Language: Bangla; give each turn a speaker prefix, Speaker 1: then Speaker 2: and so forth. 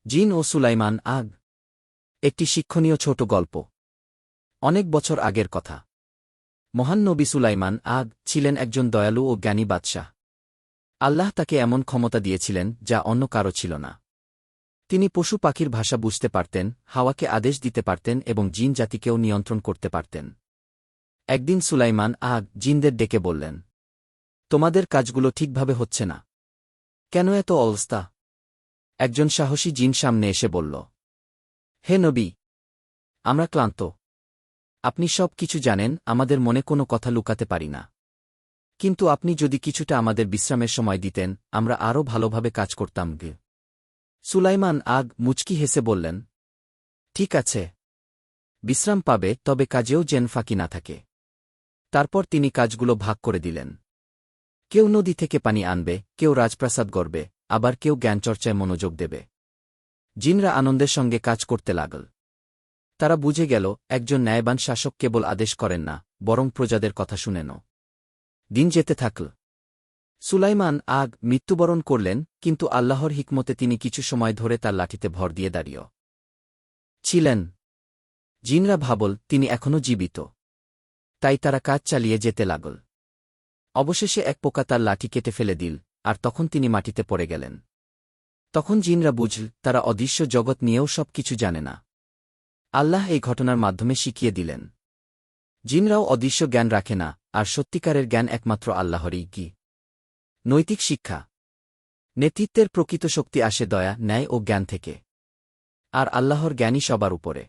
Speaker 1: জিন ও সুলাইমান আগ। একটি শিক্ষণীয় ছোট গল্প। অনেক বছর আগের কথা। মহান নবী সুলাইমান আগ ছিলেন একজন দয়ালু ও জ্ঞানী বাদশাহ। আল্লাহ তাকে এমন ক্ষমতা দিয়েছিলেন যা অন্য কারো ছিল না। তিনি পশু পাখির ভাষা বুঝতে পারতেন, হাওয়াকে আদেশ দিতে পারতেন এবং জিন জাতিকেও নিয়ন্ত্রণ করতে পারতেন। একদিন সুলাইমান আগ জিনদের ডেকে বললেন, তোমাদের কাজগুলো ঠিকভাবে হচ্ছে না। কেন এত অলস্তা? একজন সাহসী জিন সামনে এসে বলল, হে নবী, আমরা ক্লান্ত। আপনি সব কিছু জানেন, আমাদের মনে কোনো কথা লুকাতে পারি না। কিন্তু আপনি যদি কিছুটা আমাদের বিশ্রামের সময় দিতেন, আমরা আরও ভালোভাবে কাজ করতাম। সুলাইমান আগ মুচকি হেসে বললেন, ঠিক আছে, বিশ্রাম পাবে, তবে কাজেও যেন ফাঁকি না থাকে। তারপর তিনি কাজগুলো ভাগ করে দিলেন। কেউ নদী থেকে পানি আনবে, কেউ রাজপ্রাসাদ গড়বে, আবার কেউ জ্ঞানচর্চায় মনোযোগ দেবে। জিনরা আনন্দের সঙ্গে কাজ করতে লাগল। তারা বুঝে গেল, একজন ন্যায়বান শাসক কেবল আদেশ করেন না, বরং প্রজাদের কথা শুনেন। দিন যেতে থাকল। সুলাইমান আগ মৃত্যুবরণ করলেন, কিন্তু আল্লাহর হিকমতে তিনি কিছু সময় ধরে তার লাঠিতে ভর দিয়ে দাঁড়িয়ে ছিলেন। জিনরা ভাবল তিনি এখনও জীবিত। তাই তারা কাজ চালিয়ে যেতে লাগল। অবশেষে এক পোকা তার লাঠি কেটে ফেলে দিল, আর তখন তিনি মাটিতে পড়ে গেলেন। তখন জিনরা বুঝল তারা অদৃশ্য জগৎ নিয়েও সব কিছু জানে না। আল্লাহ এই ঘটনার মাধ্যমে শিখিয়ে দিলেন, জিনরাও অদৃশ্য জ্ঞান রাখে না, আর সত্যিকারের জ্ঞান একমাত্র আল্লাহরই কি। নৈতিক শিক্ষা। নেতৃত্বের প্রকৃত শক্তি আসে দয়া, ন্যায় ও জ্ঞান থেকে। আর আল্লাহর জ্ঞানই সবার উপরে।